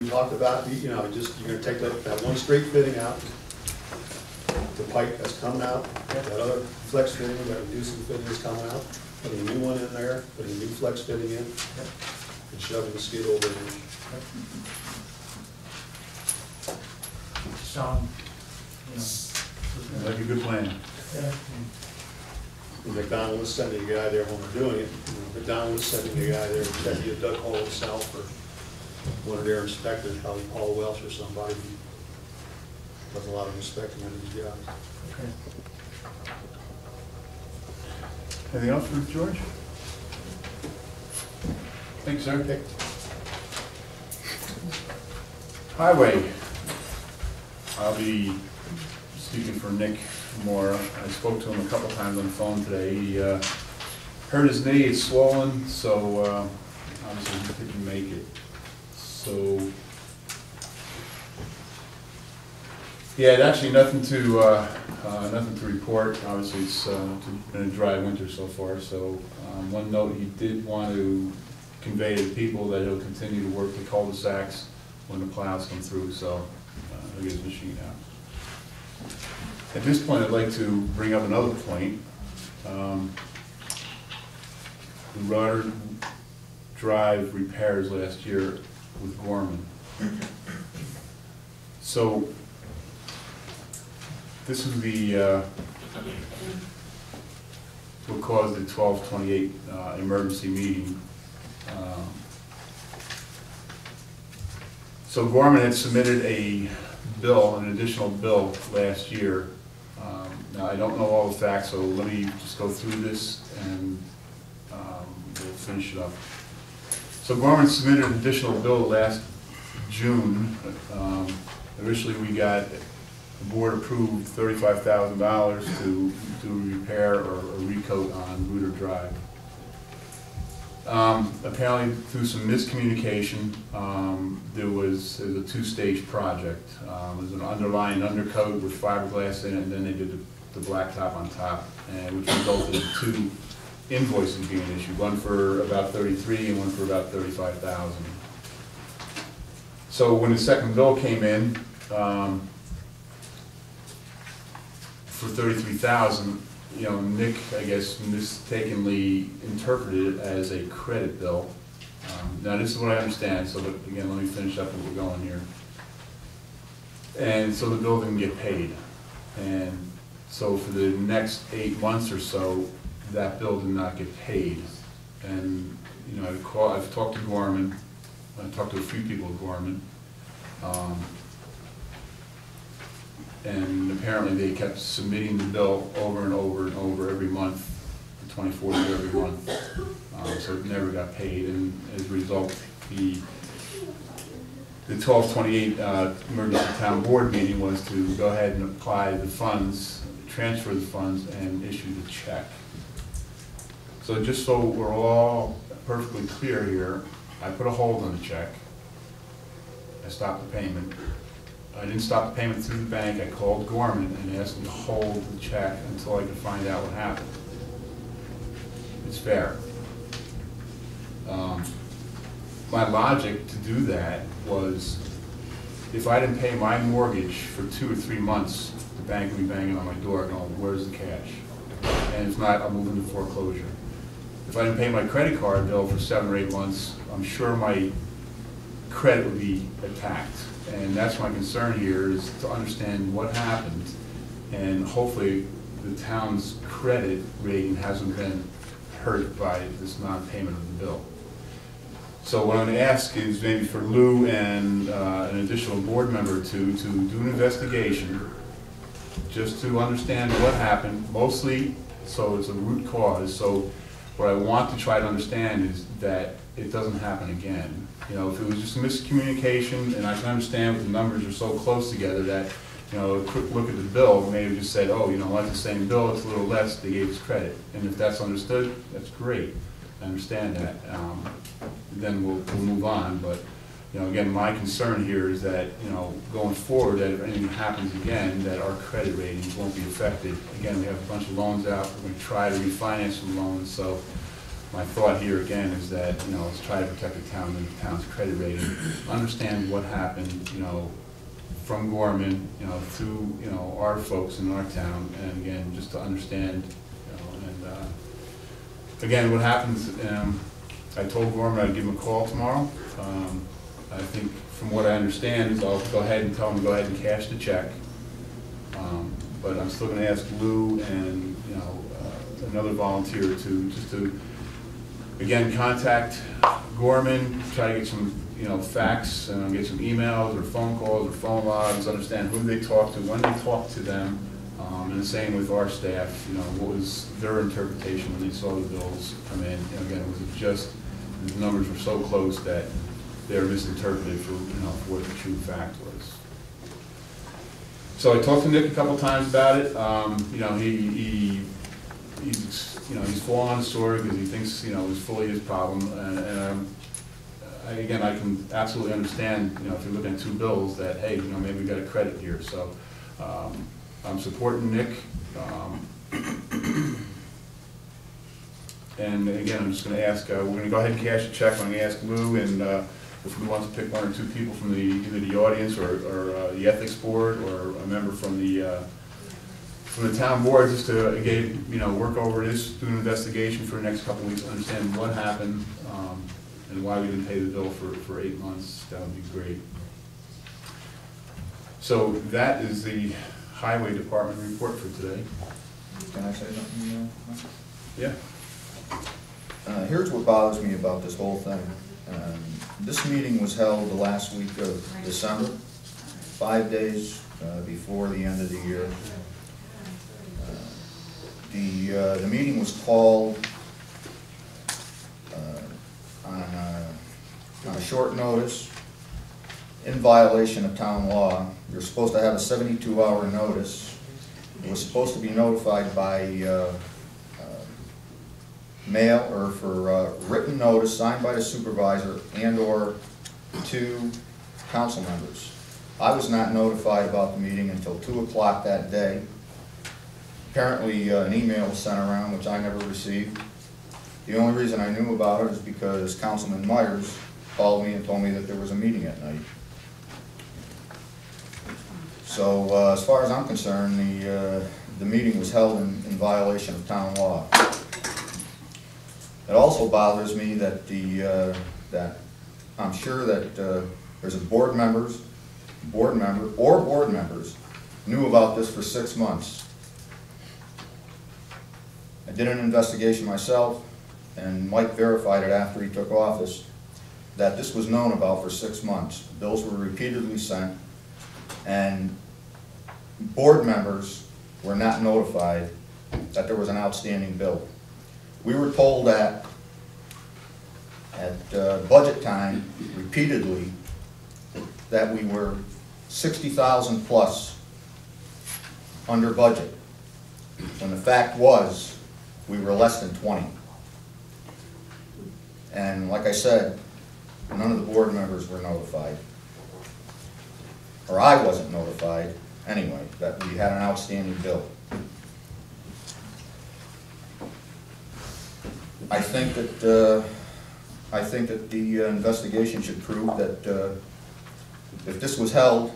We talked about, you know, just, you're gonna take that one straight fitting out, the pipe that's coming out, that other flex fitting, that reducing fitting is coming out, putting a new one in there, putting a new flex fitting in, and shoving the skid over in. Sound, you know. Like a good plan. Yeah. McDonald was sending a guy there when we're doing it. You know, McDonald was sending a guy there, that he had dug hole himself, or one of their inspectors, probably Paul Welsh or somebody, who does a lot of inspecting on these jobs. Okay. Anything else for George? Thanks, sir. Okay. Highway. I'll be speaking for Nick more. I spoke to him a couple times on the phone today. He hurt his knee, it's swollen, so obviously he didn't make it. So, yeah, actually nothing to report. Obviously, it's been a dry winter so far. So, one note, he did want to convey to the people that he'll continue to work the cul-de-sacs when the plows come through. So, he'll get his machine out. At this point, I'd like to bring up another point. The Rudder Drive repairs last year with Gorman. So this is the what caused the 12/28 emergency meeting. So Gorman had submitted a bill, an additional bill last year. Now I don't know all the facts, so let me just go through this and we'll finish it up. So Gorman submitted an additional bill last June. Initially we got, the board approved $35,000 to do repair or recoat on Rudder Drive. Apparently through some miscommunication, there was a two-stage project. There was an underlying undercoat with fiberglass in it, and then they did the blacktop on top, and which resulted in two invoices being issued, one for about $33,000 and one for about $35,000. So when the second bill came in for $33,000, you know, Nick, I guess, mistakenly interpreted it as a credit bill. Now this is what I understand, so again, let me finish up where we're going here. And so the bill didn't get paid. And so for the next 8 months or so, that bill did not get paid. And, you know, I've talked to Gorman, I talked to a few people at Gorman, and apparently they kept submitting the bill over and over and over every month, the 24th of every month. So it never got paid, and as a result, the 12/28 emergency town board meeting was to go ahead and apply the funds, transfer the funds, and issue the check. So just so we're all perfectly clear here, I put a hold on the check. I stopped the payment. I didn't stop the payment through the bank. I called Gorman and asked him to hold the check until I could find out what happened. It's fair. My logic to do that was, if I didn't pay my mortgage for 2 or 3 months, the bank would be banging on my door going, where's the cash? And if not, I'll move into foreclosure. If I didn't pay my credit card bill for 7 or 8 months, I'm sure my credit would be attacked. And that's my concern here, is to understand what happened, and hopefully the town's credit rating hasn't been hurt by this non-payment of the bill. So what I'm going to ask is maybe for Lou and an additional board member to do an investigation, just to understand what happened, mostly so it's a root cause. So what I want to try to understand is that it doesn't happen again. You know, if it was just a miscommunication, and I can understand the numbers are so close together that, you know, a quick look at the bill maybe just said, oh, you know, like the same bill, it's a little less, they gave us credit. And if that's understood, that's great. I understand that. Then we'll move on. But, you know, again, my concern here is that, you know, going forward, that if anything happens again, that our credit ratings won't be affected. Again, we have a bunch of loans out. We're going to try to refinance some loans. So my thought here again is that, you know, let's try to protect the town and the town's credit rating. Understand what happened, you know, from Gorman, you know, to, you know, our folks in our town, and again, just to understand, you know, and again, what happens, I told Gorman I'd give him a call tomorrow. I think from what I understand is I'll go ahead and tell him to go ahead and cash the check. But I'm still gonna ask Lou and, you know, another volunteer to, just to, again, contact Gorman, try to get some, you know, facts, and get some emails or phone calls or phone logs, understand who they talked to, when they talked to them, and the same with our staff, you know, what was their interpretation when they saw the bills come in. And again, was it just, the numbers were so close that they were misinterpreted for, you know, for what the true fact was. So I talked to Nick a couple times about it. You know, he's, you know, he's falling on the sword because he thinks, you know, it was fully his problem. And again, I can absolutely understand, you know, if you're looking at two bills, that, hey, you know, maybe we got a credit here. So I'm supporting Nick. And again, I'm just going to ask, we're going to go ahead and cash the check. I'm going to ask Lou, and if we want to pick one or two people from either the audience or the ethics board, or a member from the town board, just to, again, you know, work over this, do an investigation for the next couple of weeks, understand what happened, and why we didn't pay the bill for 8 months. That would be great. So that is the highway department report for today. Can I say something? Yeah. Here's what bothers me about this whole thing. This meeting was held the last week of December, 5 days before the end of the year. The meeting was called on a short notice, in violation of town law. You're supposed to have a 72-hour notice. It was supposed to be notified by mail, or for written notice signed by the supervisor and or 2 council members. I was not notified about the meeting until 2 o'clock that day. Apparently an email was sent around, which I never received. The only reason I knew about it is because Councilman Myers called me and told me that there was a meeting at night. So as far as I'm concerned, the meeting was held in violation of town law. It also bothers me that that I'm sure that there's a board member knew about this for 6 months. I did an investigation myself, and Mike verified it after he took office, that this was known about for 6 months. Bills were repeatedly sent, and board members were not notified that there was an outstanding bill. We were told that at budget time repeatedly that we were 60,000 plus under budget, when the fact was we were less than 20. And like I said, none of the board members were notified, or I wasn't notified anyway, that we had an outstanding bill. I think that the investigation should prove that if this was held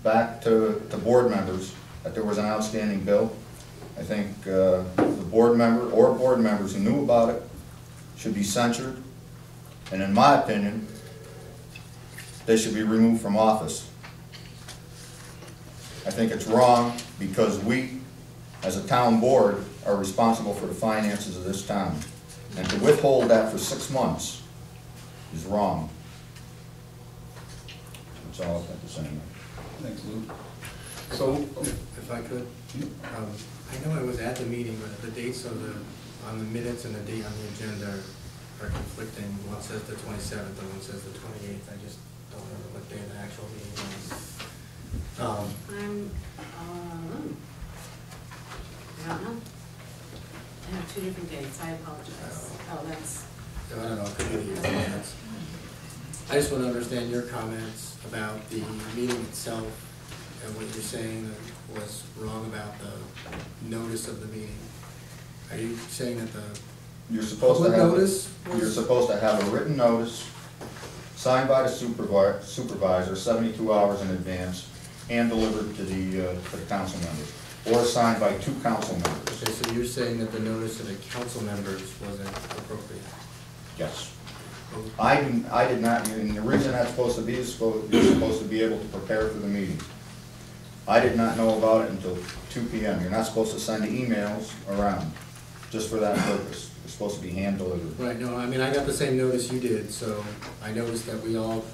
back to board members, that there was an outstanding bill, I think the board member or board members who knew about it should be censured, and in my opinion, they should be removed from office. I think it's wrong because we, as a town board, are responsible for the finances of this town. And to withhold that for 6 months is wrong. That's all I've got to say. Thanks, Lou. So, If I could, I know I was at the meeting, but the dates on the minutes and the date on the agenda are conflicting. One says the 27th and one says the 28th. I just don't remember what day the actual meeting was. I don't know. I have 2 different dates. I apologize. Oh, that's. I don't know, it could be the minutes. I just want to understand your comments about the meeting itself and what you're saying was wrong about the notice of the meeting. Are you saying that the You're supposed to public have, notice you're was? supposed to have a written notice signed by the supervisor 72 hours in advance, and delivered to the council members, or signed by 2 council members. Okay, so you're saying that the notice to the council members wasn't appropriate? Yes. I did not, and the reason that's supposed to be is you're supposed to be able to prepare for the meeting. I did not know about it until 2 PM. You're not supposed to send emails around, just for that purpose. It's supposed to be hand delivered. Right, no, I mean, I got the same notice you did, so I noticed that we all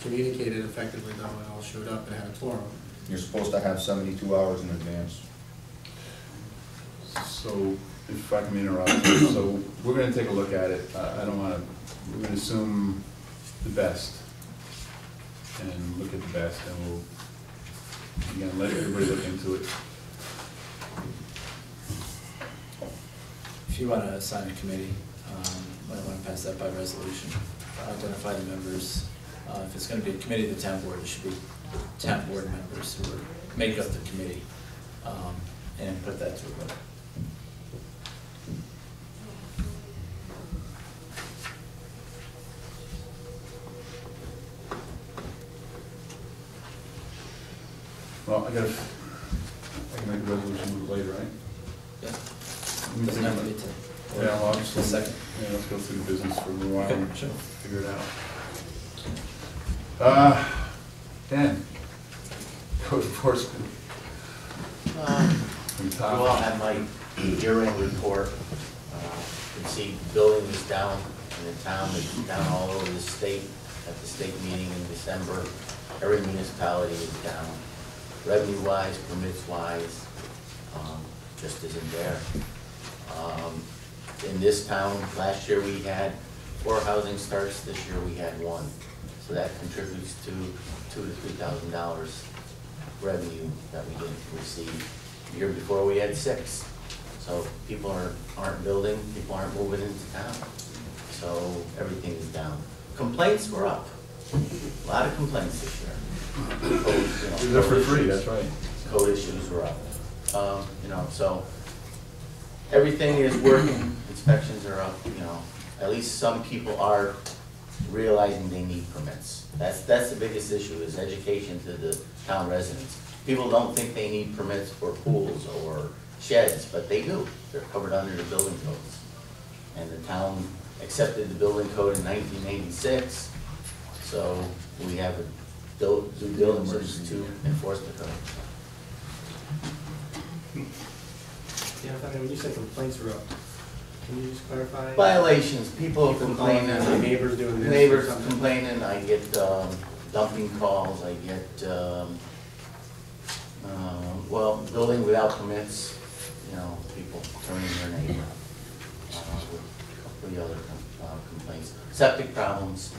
communicated effectively, though, and all showed up and had a quorum. You're supposed to have 72 hours in advance. So, if I can interrupt, so we're gonna take a look at it. I don't wanna, we're gonna assume the best, and look at the best, and we'll, again, let everybody look into it. If you want to assign a committee, might want to pass that by resolution. Identify the members. If it's going to be a committee of the town board, it should be 10 board members who would make up the committee, and put that to a vote. Well, I can make a resolution a little later, right? Yeah. Let me Doesn't think have to about be it. 10. Yeah, well, Just a second. Yeah, let's go through the business for a little while Okay, and sure. figure it out. Dan, code enforcement. From You top. all have my year-end report. You can see building is down in the town, it's down all over the state, at the state meeting in December. Every municipality is down. Revenue-wise, permits-wise, just isn't there. In this town, last year we had 4 housing starts, this year we had 1. So that contributes to $2,000 to $3,000 revenue that we didn't receive. The year before we had 6. So people aren't building, people aren't moving into town. So everything is down. Complaints were up. A lot of complaints this year. They're for free, that's right. Code issues were up. So everything is working, inspections are up, at least some people are realizing they need permits. That's the biggest issue, is education to the town residents. People don't think they need permits for pools or sheds, but they do. They're covered under the building codes. And the town accepted the building code in 1986, so we have a due diligence to enforce the code. Yeah, I mean, when you say complaints were up, can you just clarify? Violations, people People calling complaining, in, like neighbors doing this or neighbors something? complaining, I get dumping calls, I get, well, building without permits, people turning their neighbor. With a couple of the other complaints. Septic problems,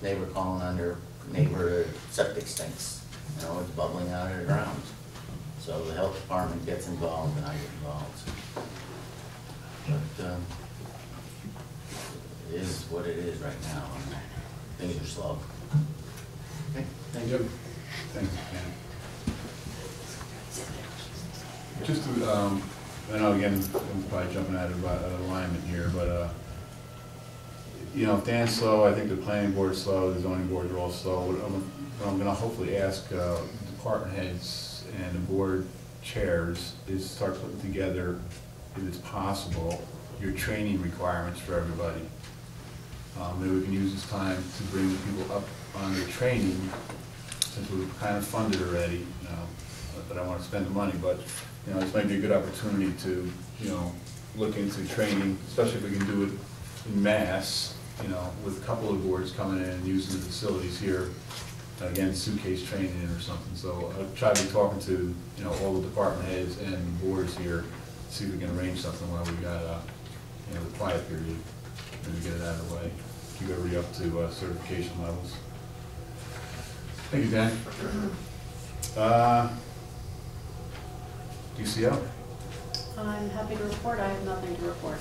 neighbor calling under, neighbor septic stinks, it's bubbling out of the ground. So the health department gets involved and I get involved. But it is what it is right now. Things are slow. Okay, thank you. Thanks, Dan. Just to, I know again, I'm probably jumping out of alignment here, but, if Dan's slow, I think the planning board's slow, the zoning boards are all slow. What I'm gonna hopefully ask department heads and the board chairs is start putting together, if it's possible, your training requirements for everybody. Maybe we can use this time to bring people up on their training, since we've kind of funded already, but I want to spend the money, but, this might be a good opportunity to, look into training, especially if we can do it in mass, with a couple of boards coming in and using the facilities here. Again, suitcase training or something, so I'll try to be talking to, all the department heads and boards here, see if we can arrange something while we got, the quiet period, maybe get it out of the way, keep everybody up to certification levels. Thank you, Dan. DCO? I'm happy to report, I have nothing to report.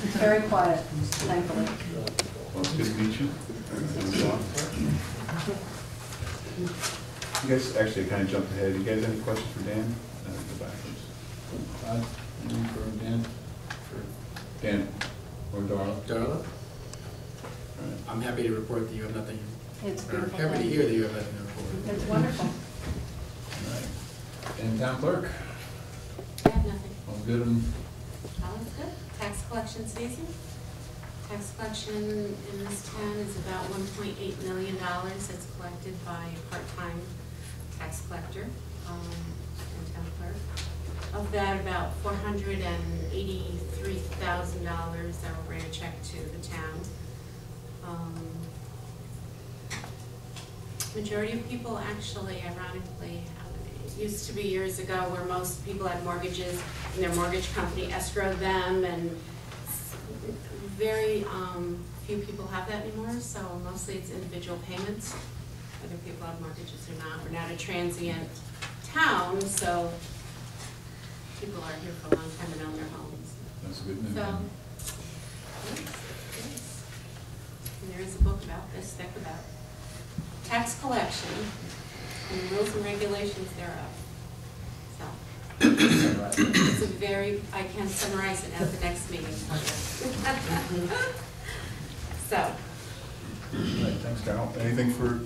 It's very quiet, thankfully. Well, it's good to meet you. You guys, actually, I kind of jumped ahead. You guys have any questions for Dan? Go backwards. Anything for Dan? Dan or Darla? Darla, All right. I'm happy to report that you have nothing, It's or beautiful. happy to thing. hear that you have nothing to report. It's wonderful. All right. And town clerk? I have nothing. All good and All is good. Tax collection season. Tax collection in this town is about $1.8 million that's collected by a part-time tax collector and town clerk. Of that, about $483,000 that will write a check to the town. Majority of people actually, ironically, it used to be years ago where most people had mortgages and their mortgage company escrowed them, and very few people have that anymore, so mostly it's individual payments, whether people have mortgages or not. We're not a transient town, so people are here for a long time and own their homes. that's good news. So, yes. And there is a book about this, thick about tax collection and the rules and regulations thereof. So, it's a very, I can summarize it at the next meeting. So, All right, thanks, Carol. Anything for,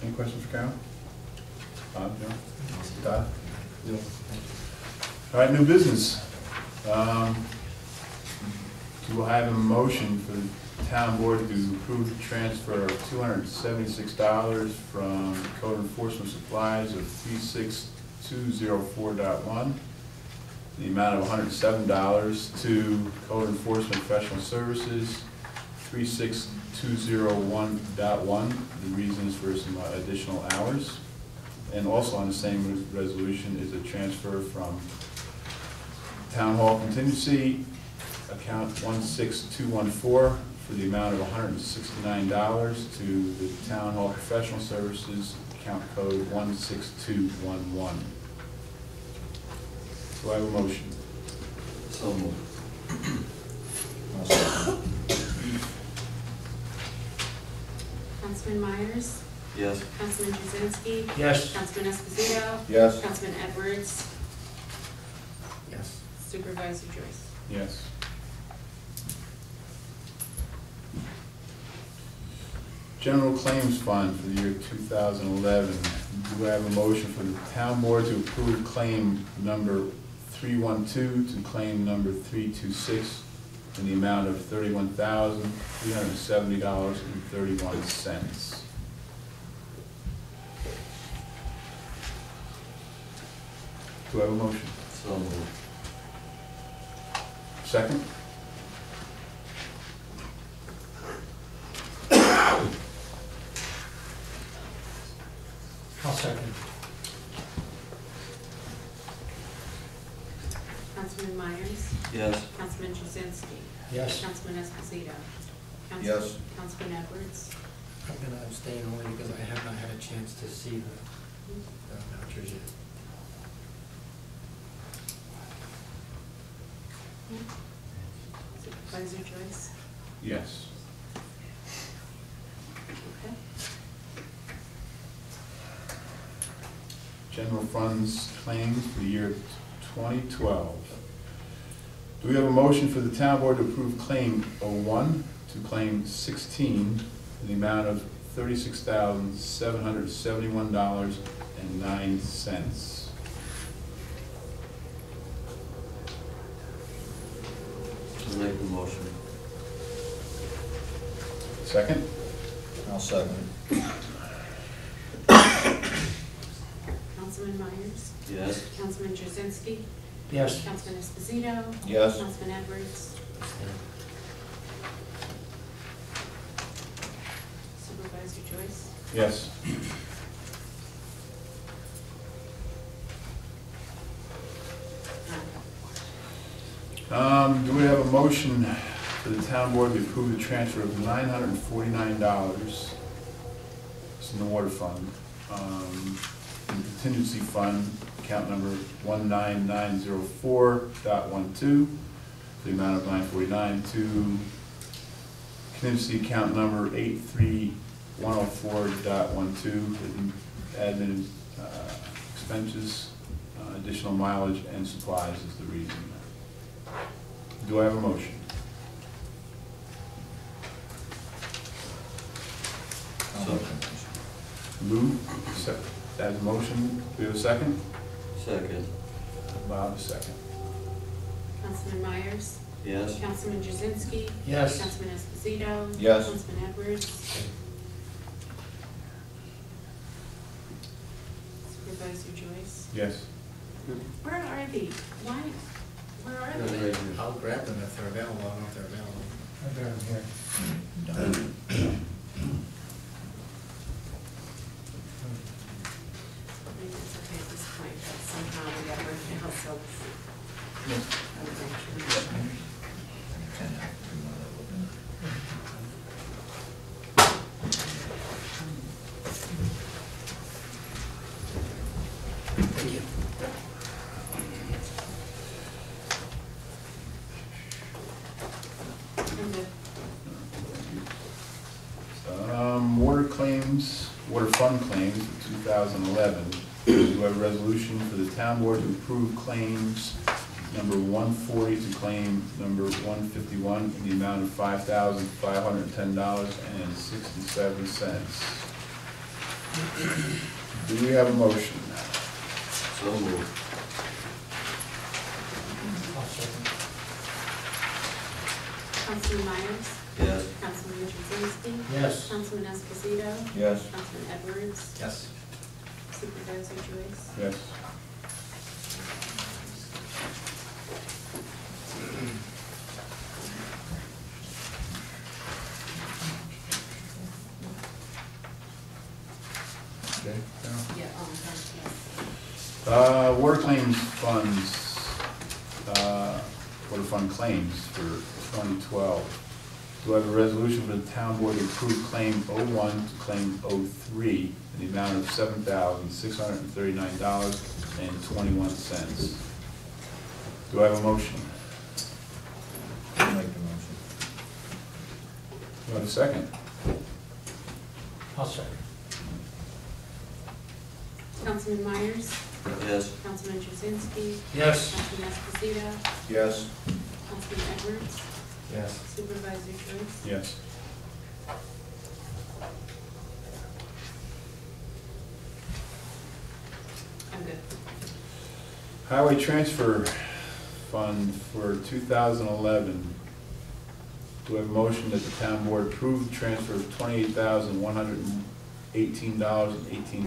any questions for Carol? Bob, John? Todd? No. All right, new business. Do I have a motion for the town board to approve the transfer of $276 from code enforcement supplies of 36204.1, the amount of $107 to code enforcement professional services 36201.1. The reason is for some additional hours. And also on the same resolution is a transfer from Town Hall contingency, account 16214, for the amount of $169 to the Town Hall professional services, account code 16211. Do I have a motion? So moved. I'll second. Councilman Myers, Yes. Councilman Jazinski. Yes. Councilman Esposito. Yes. Councilman Edwards, Yes. Supervisor Joyce. Yes. General Claims Fund for the year 2011. Do I have a motion for the town board to approve claim number 312 to claim number 326 in the amount of $31,370.31? Do I have a motion? So moved. Second? I'll second. Councilman Myers, Yes. Councilman Jazinski. Yes. Councilman Esposito. Yes. Councilman Edwards. I'm gonna abstain only because I have not had a chance to see the vouchers yet. Supervisor Joyce. Yes. Okay. General funds claims for the year 2012. Do we have a motion for the town board to approve claim 01 to claim 16 in the amount of $36,771.09? I'll make the motion. Second? I'll second. Councilman Myers, Yes. Councilman Jazinski. Yes. Councilman Esposito. Yes. Councilman Edwards. Supervisor Joyce. Yes. Do we have a motion for the town board to approve the transfer of $949? It's in the water fund, in the contingency fund, account number 19904.12, the amount of $949 to contingency account number 83104.12, admin expenses, additional mileage and supplies is the reason. Do I have a motion? Lou, as a motion, do we have a second? Second. Bob, a second. Councilman Myers? Yes. Councilman Jazinski? Yes. Councilman Esposito? Yes. Councilman Edwards? Supervisor Joyce? Yes. Where are they? Why, where are they? Right here. I'll grab them if they're available, I don't know if they're available. I think it's okay at this point, but somehow we got worked out, so. Water claims, water fund claims for 2011. Do I have a resolution for the town board to approve claims number 140 to claim number 151 in the amount of $5,510.67? Do we have a motion? So moved. Councilman Myers? Yes. Councilman Jazinski? Yes. Councilman Esposito? Yes. Councilman Edwards? Yes. Supervisor Joyce? Yes. Okay. Yeah, yes. Water claims funds, water fund claims for 2012. Do I have a resolution for the town board to approve claim 01 to claim 03 in the amount of $7,639.21? Do I have a motion? I'll make the motion. Do I have a second? I'll second. Councilman Myers? Yes. Councilman Jazinski? Yes. Councilman Esposito? Yes. Councilman Edwards? Yes. Supervisor Joyce? Yes. I'm good. Highway transfer fund for 2011. Do I have a motion that the town board approve the transfer of $28,118.18